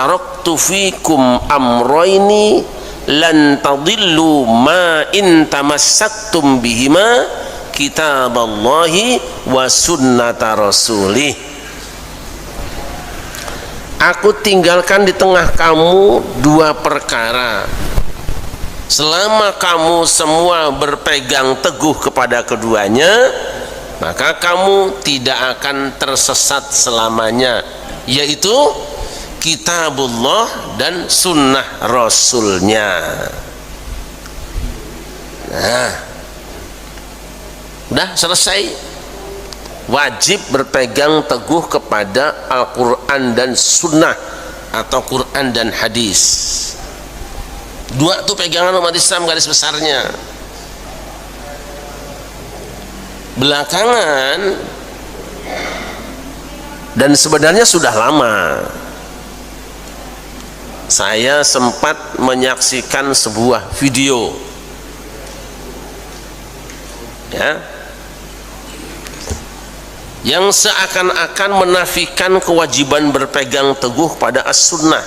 taraktu fikum amrayni lan tadillu ma in tamassaktum bihima kitaballahi wa sunnata rasulih. Aku tinggalkan di tengah kamu dua perkara. Selama kamu semua berpegang teguh kepada keduanya, maka kamu tidak akan tersesat selamanya, yaitu kitabullah dan sunnah rasulnya. Nah, udah selesai. Wajib berpegang teguh kepada Al-Quran dan sunnah atau Quran dan hadis. Dua itu pegangan umat Islam garis besarnya. Belakangan, dan sebenarnya sudah lama, saya sempat menyaksikan sebuah video, ya, yang seakan-akan menafikan kewajiban berpegang teguh pada as-sunnah.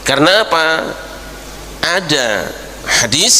Karena apa? Ada hadis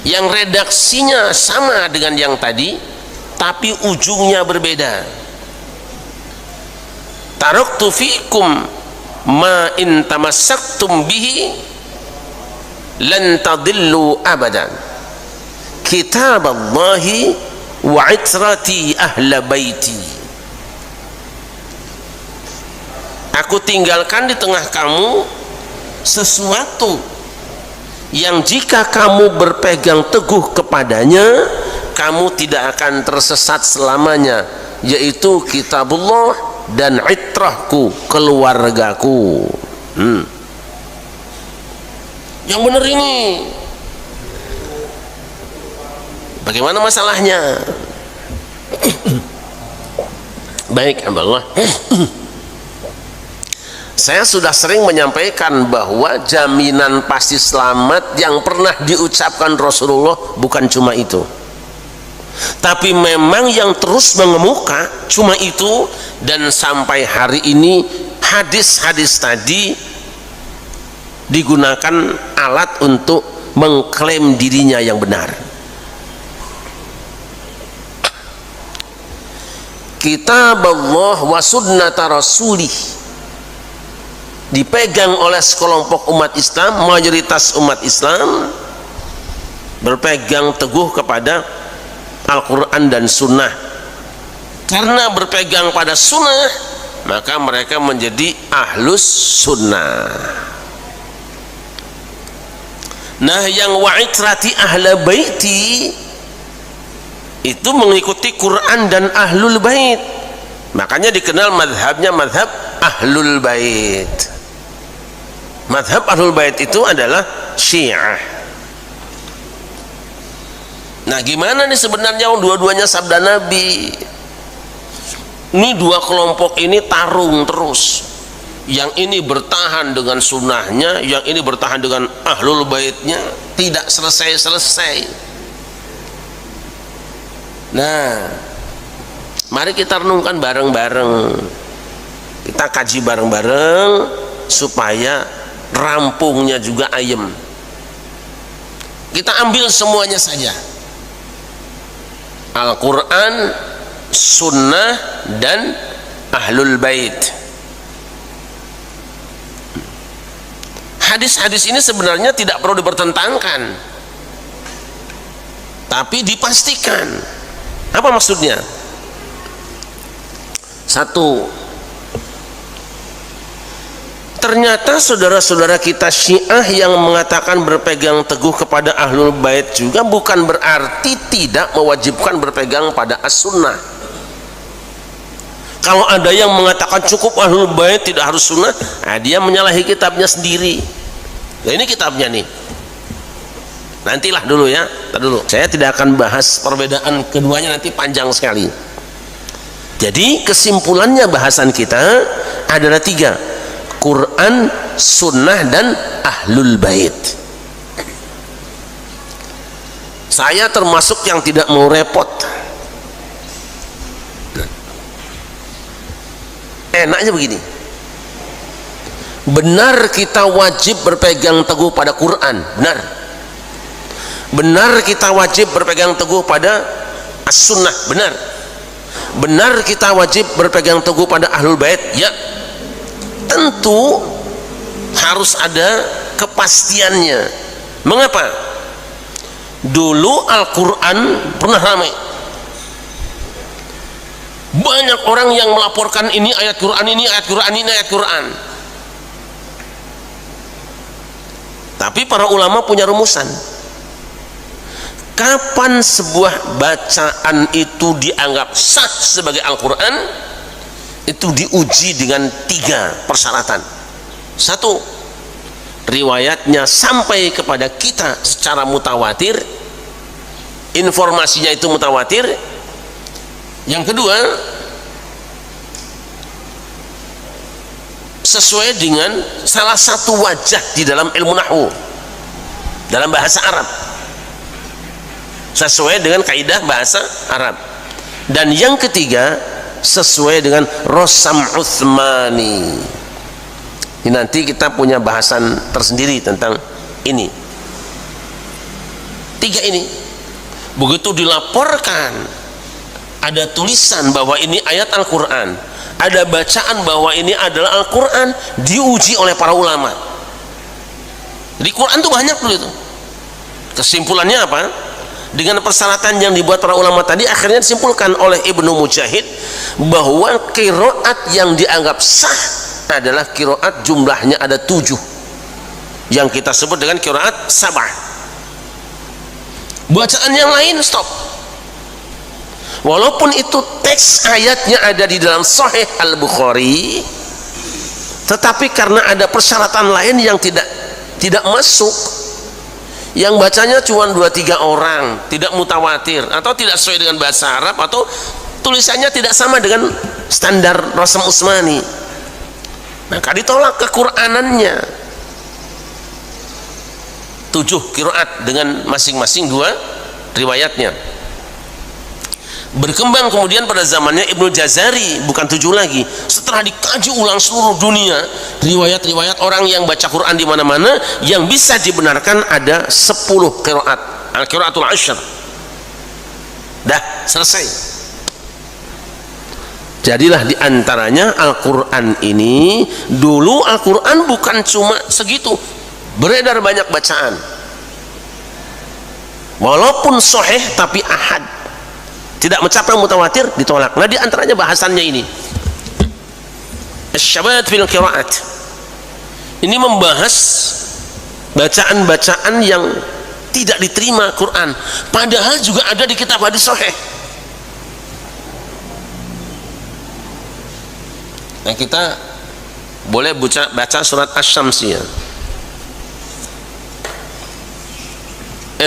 yang redaksinya sama dengan yang tadi, tapi ujungnya berbeda. Taraktu fikum ma in tamassaktum bihi lan tadillu abadan kitaballahi wa itrati ahla baiti. Aku tinggalkan di tengah kamu sesuatu yang jika kamu berpegang teguh kepadanya, kamu tidak akan tersesat selamanya, yaitu kitabullah dan itrahku, keluargaku. Yang benar ini. Bagaimana masalahnya? Baik, Allah. Saya sudah sering menyampaikan bahwa jaminan pasti selamat yang pernah diucapkan Rasulullah bukan cuma itu, tapi memang yang terus mengemuka cuma itu. Dan sampai hari ini hadis-hadis tadi digunakan alat untuk mengklaim dirinya yang benar. Kitab Allah wa sunnata rasulih dipegang oleh sekelompok umat Islam, mayoritas umat Islam berpegang teguh kepada Al-Quran dan sunnah. Karena berpegang pada sunnah, maka mereka menjadi ahlus sunnah. Nah, yang wa'itrati ahla baiti itu mengikuti Quran dan ahlul bait, makanya dikenal madhabnya madhab ahlul bait. Madhab ahlul bait itu adalah Syiah. Nah, gimana nih sebenarnya dua-duanya sabda Nabi? Ini dua kelompok ini tarung terus. Yang ini bertahan dengan sunnahnya, yang ini bertahan dengan ahlul baitnya, tidak selesai-selesai. Nah, mari kita renungkan bareng-bareng, kita kaji bareng-bareng supaya rampungnya juga ayem. Kita ambil semuanya saja, Al-Quran, sunnah, dan ahlul bait. Hadis-hadis ini sebenarnya tidak perlu dipertentangkan, tapi dipastikan. Apa maksudnya? Satu, ternyata saudara-saudara kita Syiah yang mengatakan berpegang teguh kepada ahlul bait juga bukan berarti tidak mewajibkan berpegang pada as-sunnah. Kalau ada yang mengatakan cukup ahlul bait tidak harus sunnah, nah dia menyalahi kitabnya sendiri. Nah, ini kitabnya nih. Nantilah dulu ya, dulu. Saya tidak akan bahas perbedaan keduanya, nanti panjang sekali. Jadi kesimpulannya bahasan kita adalah tiga: Quran, sunnah, dan ahlul bait. Saya termasuk yang tidak mau repot. Enaknya begini, benar kita wajib berpegang teguh pada Quran, benar. Benar kita wajib berpegang teguh pada as-sunnah, benar. Benar kita wajib berpegang teguh pada ahlul bait, ya. Tentu harus ada kepastiannya. Mengapa? Dulu Al-Quran pernah ramai, banyak orang yang melaporkan ini ayat Quran, ini ayat Quran, ini ayat Quran. Tapi para ulama punya rumusan. Kapan sebuah bacaan itu dianggap sah sebagai Al-Quran? Itu diuji dengan 3 persyaratan. 1, riwayatnya sampai kepada kita secara mutawatir, informasinya itu mutawatir. Yang kedua, sesuai dengan salah satu wajah di dalam ilmu nahwu, dalam bahasa Arab, sesuai dengan kaidah bahasa Arab. Dan yang ketiga, sesuai dengan Rosam Utsmani. Ini nanti kita punya bahasan tersendiri tentang ini. 3 ini begitu dilaporkan, ada tulisan bahwa ini ayat Al-Quran, ada bacaan bahwa ini adalah Al-Quran, diuji oleh para ulama. Di Quran itu banyak dulu itu. Kesimpulannya apa? Dengan persyaratan yang dibuat para ulama tadi, akhirnya disimpulkan oleh Ibnu Mujahid bahwa qiraat yang dianggap sah adalah qiraat jumlahnya ada 7, yang kita sebut dengan qiraat sab'ah. Bacaan yang lain stop. Walaupun itu teks ayatnya ada di dalam Sahih Al-Bukhari, tetapi karena ada persyaratan lain yang tidak masuk, yang bacanya cuma 2-3 orang, tidak mutawatir, atau tidak sesuai dengan bahasa Arab, atau tulisannya tidak sama dengan standar Rosam Utsmani, maka ditolak kequranannya. 7 qiraat dengan masing-masing 2 riwayatnya. Berkembang kemudian pada zamannya Ibnu Jazari, bukan 7 lagi. Setelah dikaji ulang seluruh dunia, riwayat-riwayat orang yang baca Quran di mana-mana, yang bisa dibenarkan ada 10 qiraat, al-qiraatul ashr. Dah selesai. Jadilah diantaranya Al-Quran ini, dulu Al-Quran bukan cuma segitu, beredar banyak bacaan, walaupun sahih tapi ahad, tidak mencapai mutawatir, ditolak. Nah diantaranya bahasannya ini, Asy-Syabahah fil Qiraat. Ini membahas bacaan-bacaan yang tidak diterima Quran, padahal juga ada di kitab hadis sahih. Nah kita boleh baca surat Asy-Syamsiyah,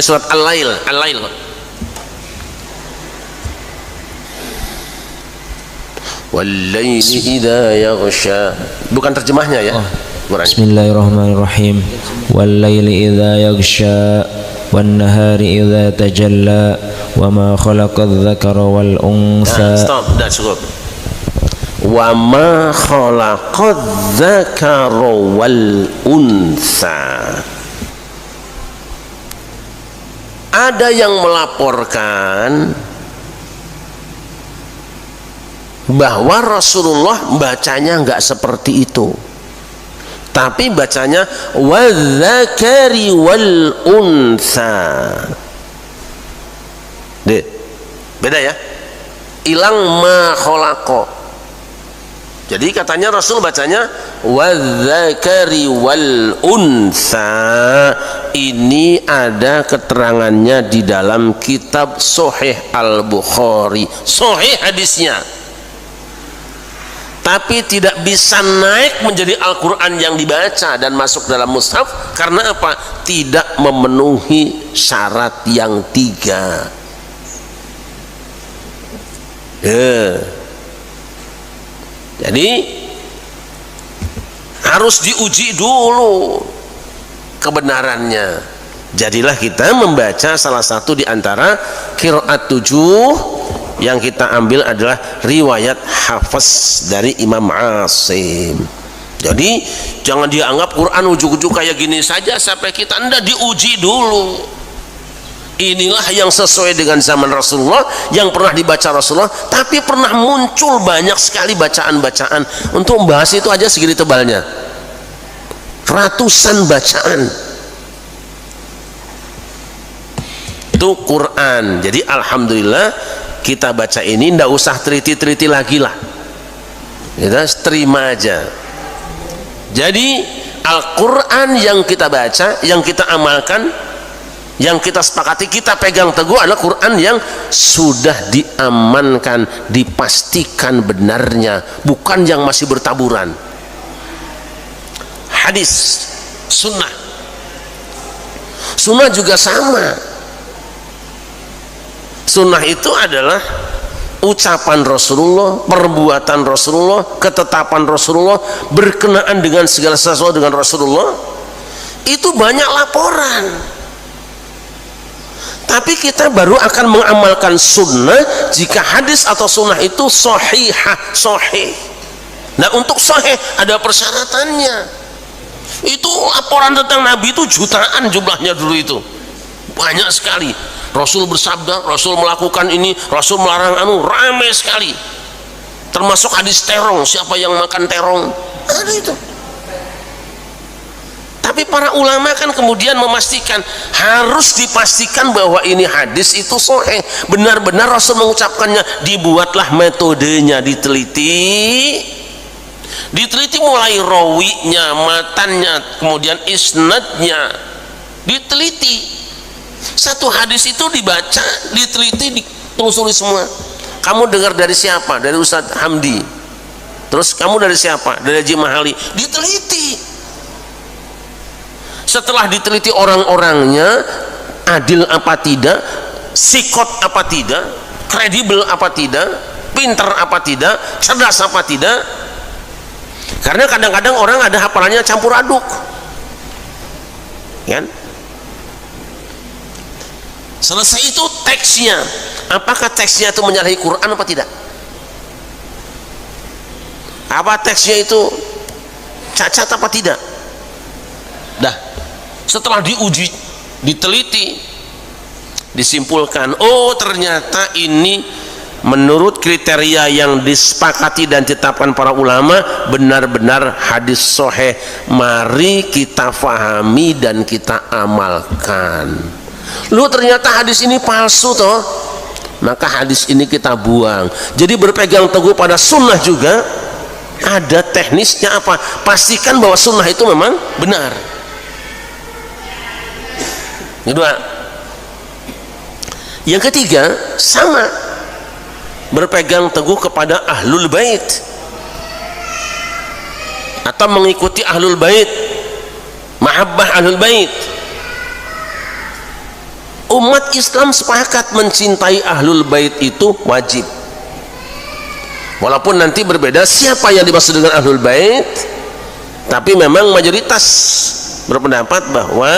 surat Al-Lail, Wal-laili idza yaghsha, bukan terjemahnya ya. Bismillahirrahmanirrahim. Wal-laili idza yaghsha wan-nahari idza tajalla wa ma khalaqadz-dzakara wal-untha. Stop, dah cukup. Wa ma khalaqadz-dzakara wal-untha. Ada yang melaporkan bahwa Rasulullah bacanya enggak seperti itu, tapi bacanya wadzakari wal untha. Beda ya, hilang ma khalaqa. Jadi katanya Rasul bacanya wadzakari wal untha. Ini ada keterangannya di dalam kitab Sahih Al-Bukhari, sahih hadisnya, tapi tidak bisa naik menjadi Al-Quran yang dibaca dan masuk dalam mushaf. Karena apa? Tidak memenuhi syarat yang 3. Jadi harus diuji dulu kebenarannya. Jadilah kita membaca salah satu di antara qiraat 7 yang kita ambil adalah riwayat Hafiz dari Imam Asim. Jadi jangan dianggap Quran ujuk-ujuk kayak gini saja sampai kita, anda diuji dulu. Inilah yang sesuai dengan zaman Rasulullah, yang pernah dibaca Rasulullah, tapi pernah muncul banyak sekali bacaan-bacaan. Untuk membahas itu aja segini tebalnya, ratusan bacaan. Itu Quran. Jadi alhamdulillah kita baca ini ndak usah teliti-teliti lagi lah, kita terima aja. Jadi Al-Quran yang kita baca, yang kita amalkan, yang kita sepakati, kita pegang teguh adalah Quran yang sudah diamankan, dipastikan benarnya, bukan yang masih bertaburan. Hadis, sunnah. Sunnah juga sama. Sunnah itu adalah ucapan Rasulullah, perbuatan Rasulullah, ketetapan Rasulullah, berkenaan dengan segala sesuatu dengan Rasulullah. Itu banyak laporan, tapi kita baru akan mengamalkan sunnah jika hadis atau sunnah itu sahihah, sahih. Nah, untuk sahih ada persyaratannya. Itu laporan tentang Nabi itu jutaan jumlahnya dulu, itu banyak sekali. Rasul bersabda, Rasul melakukan ini, Rasul melarang anu, ramai sekali. Termasuk hadis terong, siapa yang makan terong, ada itu. Tapi para ulama kan kemudian memastikan, harus dipastikan bahwa ini hadis itu sahih, benar-benar Rasul mengucapkannya. Dibuatlah metodenya, diteliti mulai rawinya, matannya, kemudian isnadnya, diteliti. Satu hadis itu dibaca, diteliti, ditelusuri semua. Kamu dengar dari siapa? Dari Ustadz Hamdi. Terus kamu dari siapa? Dari Haji Mahali. Diteliti. Setelah diteliti orang-orangnya, adil apa tidak, sikot apa tidak, kredibel apa tidak, pintar apa tidak, cerdas apa tidak. Karena kadang-kadang orang ada hafalannya campur aduk, kan? Selesai itu teksnya, apakah teksnya itu menyalahi Quran apa tidak? Apa teksnya itu cacat apa tidak? Dah, setelah diuji, diteliti, disimpulkan, oh ternyata ini menurut kriteria yang disepakati dan ditetapkan para ulama benar-benar hadis sahih. Mari kita fahami dan kita amalkan. Lu ternyata hadis ini palsu toh, maka hadis ini kita buang. Jadi berpegang teguh pada sunnah juga ada teknisnya apa? Pastikan bahwa sunnah itu memang benar. Kedua, yang ketiga sama, berpegang teguh kepada ahlul bait atau mengikuti ahlul bait, mahabbah ahlul bait. Umat Islam sepakat mencintai ahlul bait itu wajib, walaupun nanti berbeda siapa yang dimaksud dengan ahlul bait, tapi memang mayoritas berpendapat bahwa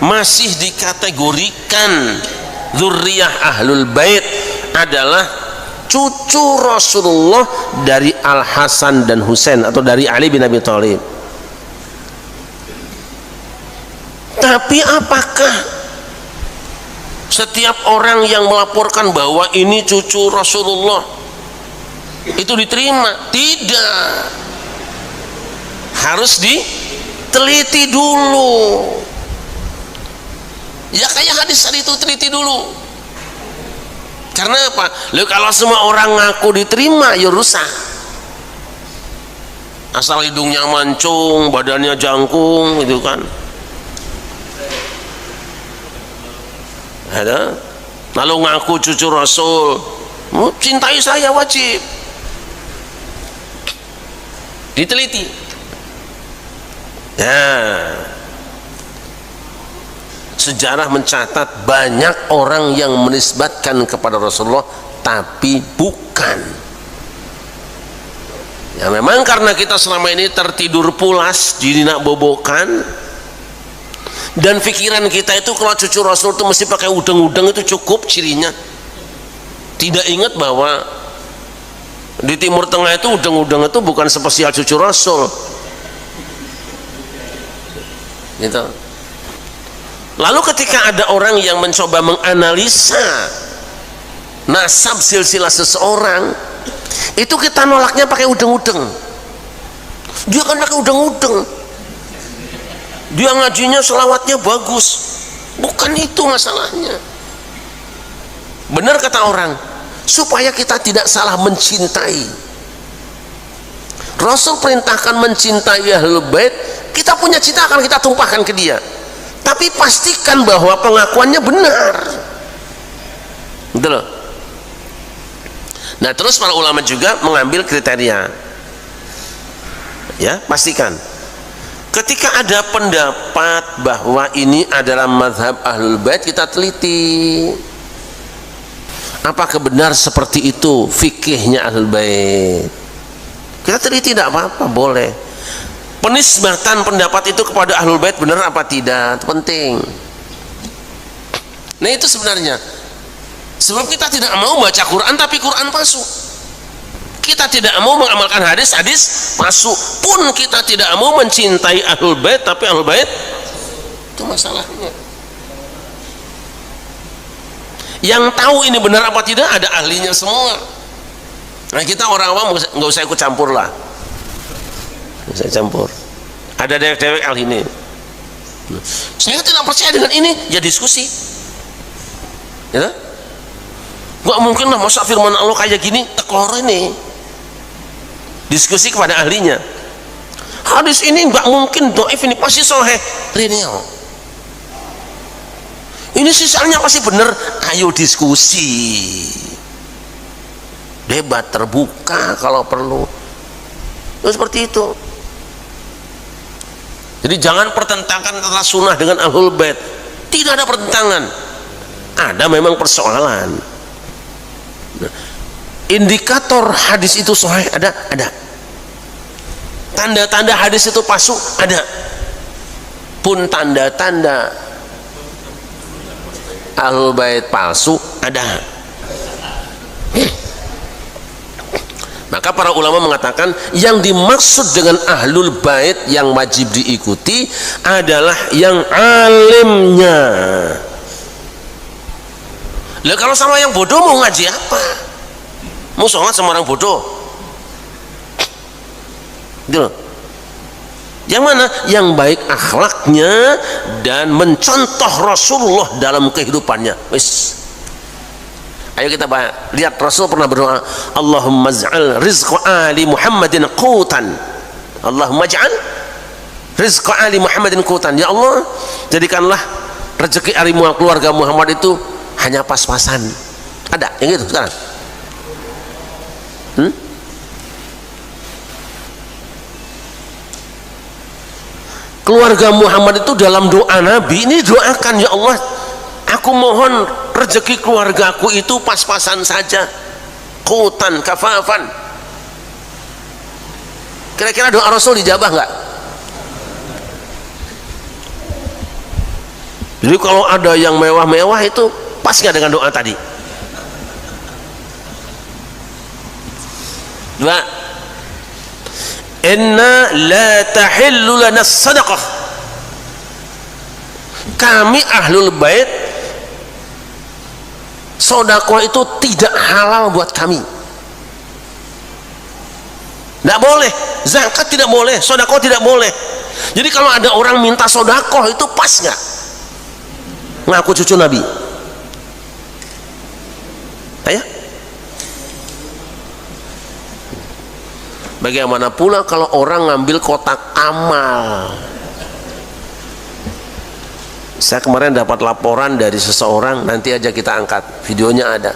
masih dikategorikan dzurriyyah ahlul bait adalah cucu Rasulullah dari Al Hasan dan Husain atau dari Ali bin Abi Thalib. Tapi apakah setiap orang yang melaporkan bahwa ini cucu Rasulullah itu diterima? Tidak, harus diteliti dulu. Ya kayak hadis tadi itu, teliti dulu. Karena apa? Lalu kalau semua orang ngaku diterima, ya rusak. Asal hidungnya mancung, badannya jangkung, gitu kan. Ada, lalu ngaku cucu Rasul, cintai saya wajib. Diteliti. Ya, sejarah mencatat banyak orang yang menisbatkan kepada Rasulullah tapi bukan. Ya memang karena kita selama ini tertidur pulas, jadi nak bobokan, dan pikiran kita itu kalau cucu Rasul itu mesti pakai udeng-udeng, itu cukup cirinya. Tidak ingat bahwa di Timur Tengah itu udeng-udeng itu bukan spesial cucu Rasul, gitu. Lalu ketika ada orang yang mencoba menganalisa nasab silsilah seseorang, itu kita nolaknya pakai udeng-udeng. Dia kan pakai udeng-udeng, dia ngajinya selawatnya bagus. Bukan itu masalahnya. Benar kata orang, supaya kita tidak salah mencintai, Rasul perintahkan mencintai Ahlul Bait. Kita punya cinta akan kita tumpahkan ke dia, tapi pastikan bahwa pengakuannya benar, gitu loh. Nah, terus para ulama juga mengambil kriteria, ya, pastikan ketika ada pendapat bahwa ini adalah mazhab Ahlul Bait, kita teliti apakah benar seperti itu fikihnya Ahlul Bait. Kita teliti, tidak apa-apa, boleh. Penisbatan pendapat itu kepada Ahlul Bait benar apa tidak, itu penting. Nah, itu sebenarnya sebab kita tidak mau baca Quran tapi Quran palsu. Kita tidak mau mengamalkan hadis, hadis palsu. Pun kita tidak mau mencintai Ahlul Bait tapi Ahlul Bait, itu masalahnya. Yang tahu ini benar apa tidak ada ahlinya semua. Nah, kita orang awam nggak usah ikut campur lah. Nggak usah campur. Ada dewek-dewek ahli ini. Saya tidak percaya dengan ini, ya diskusi. Ya? Nggak mungkin lah masa firman Allah kayak gini, teklor ini. Diskusi kepada ahlinya. Hadis ini nggak mungkin dhaif, ini pasti sahih. Ini sisanya pasti benar. Ayo diskusi, debat terbuka kalau perlu. Seperti itu. Jadi jangan pertentangkan antara sunnah dengan Ahlul Bait. Tidak ada pertentangan. Ada memang persoalan. Indikator hadis itu sahih ada. Tanda-tanda hadis itu palsu ada. Pun tanda-tanda Ahlul Bait palsu ada. Maka para ulama mengatakan yang dimaksud dengan Ahlul Bait yang wajib diikuti adalah yang alimnya. Lah kalau sama yang bodoh mau ngaji apa? Mau sholat sama orang bodoh? Gitu. Yang mana? Yang baik akhlaknya dan mencontoh Rasulullah dalam kehidupannya. Wis. Ayo kita lihat Rasul pernah berdoa, Allahumma ij'al rizqa ali Muhammadin qutan. Allahumma ij'al rizqa ali Muhammadin qutan. Ya Allah, jadikanlah rezeki ali keluarga Muhammad itu hanya pas-pasan. Ada yang gitu sekarang? Keluarga Muhammad itu dalam doa Nabi ini doakan, ya Allah, aku mohon rezeki keluargaku itu pas-pasan saja, qutan kafafan. Kira-kira doa Rasul dijabah nggak? Jadi kalau ada yang mewah-mewah itu pas nggak dengan doa tadi? Dua, inna la tahillu lana sadaqah. Kami Ahlul Bait, sedekah itu tidak halal buat kami. Tidak boleh. Zakat tidak boleh, sedekah tidak boleh. Jadi kalau ada orang minta sedekah itu pas nggak? Ngaku cucu Nabi. Ayo. Bagaimana pula kalau orang ngambil kotak amal? Saya kemarin dapat laporan dari seseorang, nanti aja kita angkat, videonya ada,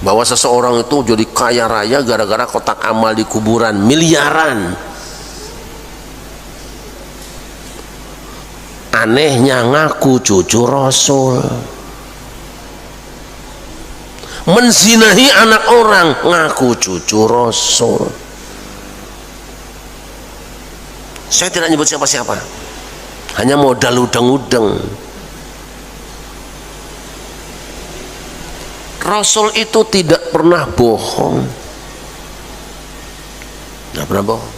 bahwa seseorang itu jadi kaya raya gara-gara kotak amal di kuburan, miliaran. Anehnya ngaku cucu Rasul, menzinahi anak orang, ngaku cucu Rasul. Saya tidak nyebut siapa-siapa, hanya modal udeng-udeng. Rasul itu tidak pernah bohong, tidak pernah bohong.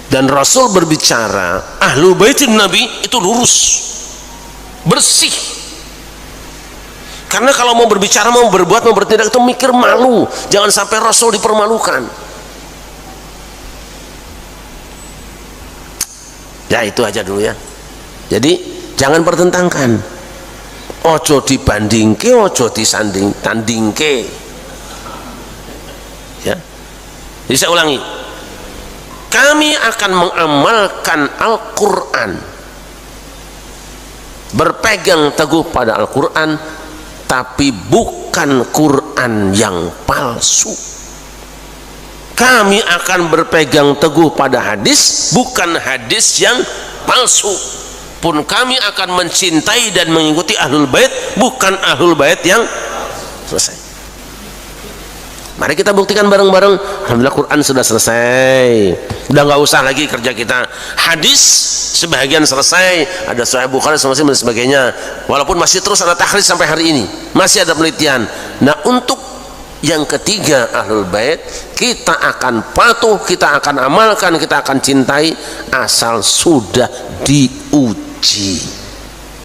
Dan Rasul berbicara, Ahlul Baitin Nabi itu lurus, bersih. Karena kalau mau berbicara, mau berbuat, mau bertindak itu mikir malu. Jangan sampai Rasul dipermalukan. Ya itu aja dulu ya. Jadi jangan pertentangkan. Ojo dibandingke, ojo tandingke. Ya. Jadi saya ulangi. Kami akan mengamalkan Al-Quran, berpegang teguh pada Al-Quran, tapi bukan Quran yang palsu. Kami akan berpegang teguh pada hadis, bukan hadis yang palsu. Pun kami akan mencintai dan mengikuti Ahlul Bait, bukan Ahlul Bait yang selesai. Mari kita buktikan bareng-bareng. Alhamdulillah Quran sudah selesai, udah nggak usah lagi kerja kita. Hadis sebagian selesai, ada Sahih Bukhari dan sebagainya, walaupun masih terus ada takhris sampai hari ini, masih ada penelitian. Nah untuk yang ketiga Ahlul Bait, kita akan patuh, kita akan amalkan, kita akan cintai asal sudah diuji.